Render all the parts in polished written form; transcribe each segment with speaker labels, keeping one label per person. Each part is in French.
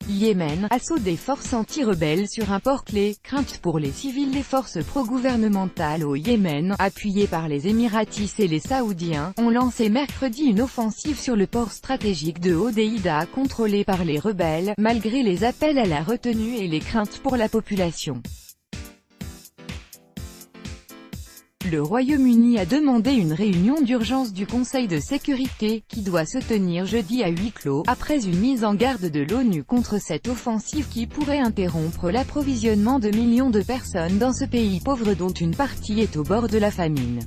Speaker 1: Yémen, assaut des forces anti-rebelles sur un port clé, crainte pour les civils. Les forces pro-gouvernementales au Yémen, appuyées par les Émiratis et les Saoudiens, ont lancé mercredi une offensive sur le port stratégique de Hodeïda contrôlé par les rebelles, malgré les appels à la retenue et les craintes pour la population. Le Royaume-Uni a demandé une réunion d'urgence du Conseil de sécurité, qui doit se tenir jeudi à huis clos, après une mise en garde de l'ONU contre cette offensive qui pourrait interrompre l'approvisionnement de millions de personnes dans ce pays pauvre dont une partie est au bord de la famine.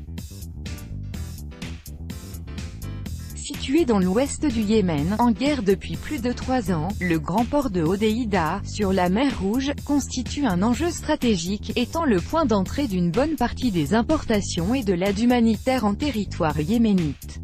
Speaker 1: Situé dans l'ouest du Yémen, en guerre depuis plus de 3 ans, le grand port de Hodeïda, sur la mer Rouge, constitue un enjeu stratégique, étant le point d'entrée d'une bonne partie des importations et de l'aide humanitaire en territoire yéménite.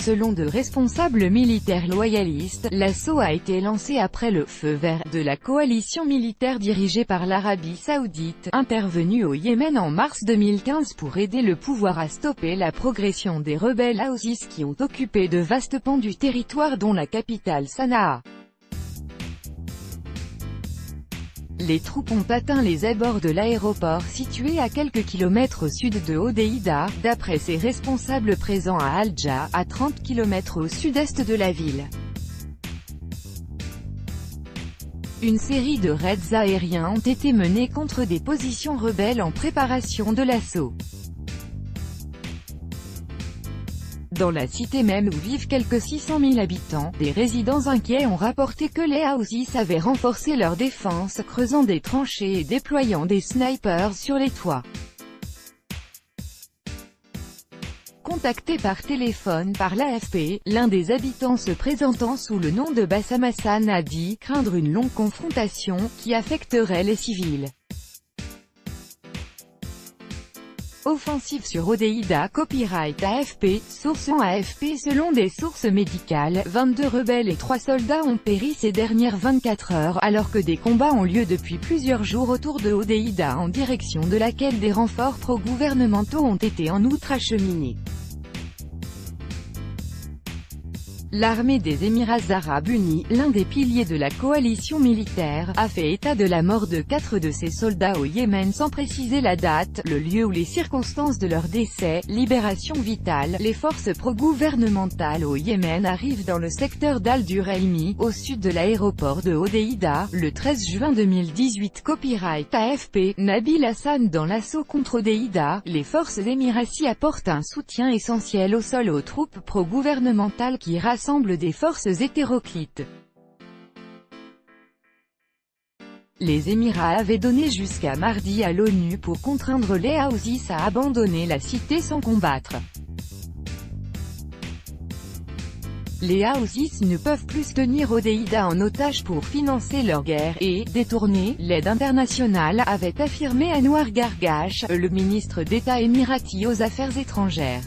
Speaker 1: Selon de responsables militaires loyalistes, l'assaut a été lancé après le « feu vert » de la coalition militaire dirigée par l'Arabie saoudite, intervenue au Yémen en mars 2015 pour aider le pouvoir à stopper la progression des rebelles Houthis qui ont occupé de vastes pans du territoire dont la capitale Sanaa. Les troupes ont atteint les abords de l'aéroport situé à quelques kilomètres au sud de Hodeïda, d'après ses responsables présents à Al-Dja, à 30 km au sud-est de la ville. Une série de raids aériens ont été menés contre des positions rebelles en préparation de l'assaut. Dans la cité même où vivent quelques 600 000 habitants, des résidents inquiets ont rapporté que les Houthis avaient renforcé leur défense, creusant des tranchées et déployant des snipers sur les toits. Contacté par téléphone par l'AFP, l'un des habitants se présentant sous le nom de Bassam Hassan a dit craindre une longue confrontation, qui affecterait les civils. Offensive sur Hodeïda. Copyright AFP, source en AFP. Selon des sources médicales, 22 rebelles et 3 soldats ont péri ces dernières 24 heures, alors que des combats ont lieu depuis plusieurs jours autour de Hodeïda en direction de laquelle des renforts pro-gouvernementaux ont été en outre acheminés. L'armée des Émirats arabes unis, l'un des piliers de la coalition militaire, a fait état de la mort de 4 de ses soldats au Yémen sans préciser la date, le lieu ou les circonstances de leur décès. Libération vitale. Les forces pro-gouvernementales au Yémen arrivent dans le secteur d'Al-Duraimi, au sud de l'aéroport de Hodeïda, le 13 juin 2018. Copyright AFP. Nabil Hassan. Dans l'assaut contre Hodeïda, les forces émiraties apportent un soutien essentiel au sol aux troupes pro-gouvernementales qui rassemble des forces hétéroclites. Les Émirats avaient donné jusqu'à mardi à l'ONU pour contraindre les Houthis à abandonner la cité sans combattre. Les Houthis ne peuvent plus tenir Hodeïda en otage pour financer leur guerre et détourner l'aide internationale, avait affirmé Anwar Gargash, le ministre d'État émirati aux Affaires étrangères.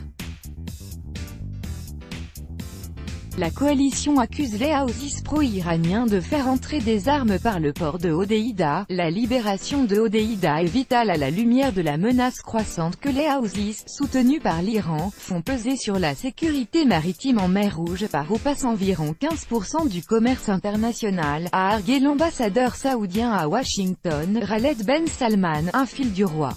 Speaker 1: La coalition accuse les Houthis pro-iraniens de faire entrer des armes par le port de Hodeïda. La libération de Hodeïda est vitale à la lumière de la menace croissante que les Houthis, soutenus par l'Iran, font peser sur la sécurité maritime en mer Rouge par où passe environ 15% du commerce international, a argué l'ambassadeur saoudien à Washington, Khaled Ben Salman, un fil du roi.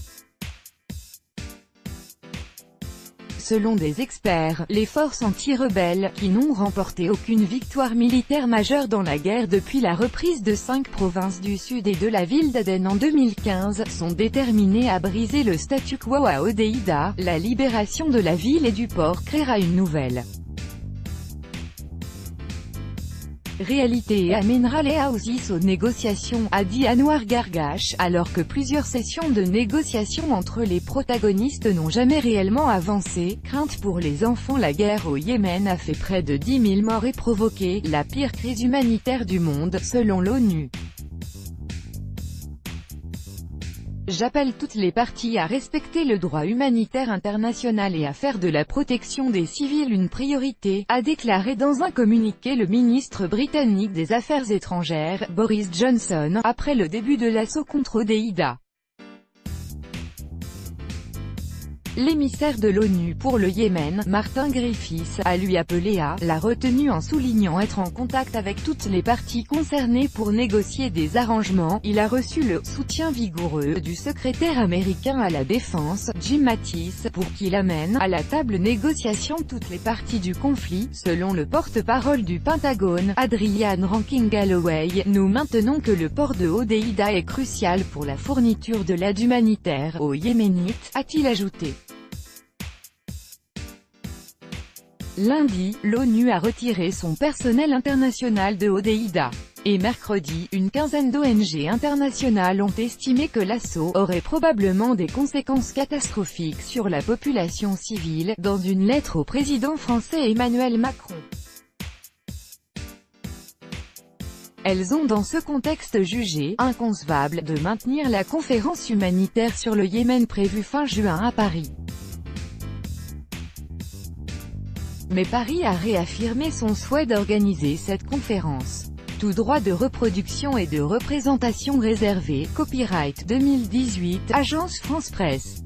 Speaker 1: Selon des experts, les forces anti-rebelles, qui n'ont remporté aucune victoire militaire majeure dans la guerre depuis la reprise de 5 provinces du sud et de la ville d'Aden en 2015, sont déterminées à briser le statu quo à Hodeïda. La libération de la ville et du port créera une nouvelle réalité et amènera les Houthis aux négociations, a dit Anwar Gargash, alors que plusieurs sessions de négociations entre les protagonistes n'ont jamais réellement avancé. Crainte pour les enfants. La guerre au Yémen a fait près de 10 000 morts et provoqué la pire crise humanitaire du monde, selon l'ONU. J'appelle toutes les parties à respecter le droit humanitaire international et à faire de la protection des civils une priorité, a déclaré dans un communiqué le ministre britannique des Affaires étrangères, Boris Johnson, après le début de l'assaut contre Hodeïda. L'émissaire de l'ONU pour le Yémen, Martin Griffiths, a lui appelé à la retenue en soulignant être en contact avec toutes les parties concernées pour négocier des arrangements. Il a reçu le soutien vigoureux du secrétaire américain à la défense, Jim Mattis, pour qu'il amène à la table négociation toutes les parties du conflit. Selon le porte-parole du Pentagone, Adrian Rankin-Galloway, nous maintenons que le port de Hodeïda est crucial pour la fourniture de l'aide humanitaire aux Yéménites, a-t-il ajouté. Lundi, l'ONU a retiré son personnel international de Hodeïda. Et mercredi, une quinzaine d'ONG internationales ont estimé que l'assaut aurait probablement des conséquences catastrophiques sur la population civile, dans une lettre au président français Emmanuel Macron. Elles ont dans ce contexte jugé inconcevable de maintenir la conférence humanitaire sur le Yémen prévue fin juin à Paris. Mais Paris a réaffirmé son souhait d'organiser cette conférence. Tout droit de reproduction et de représentation réservé. Copyright 2018, Agence France Presse.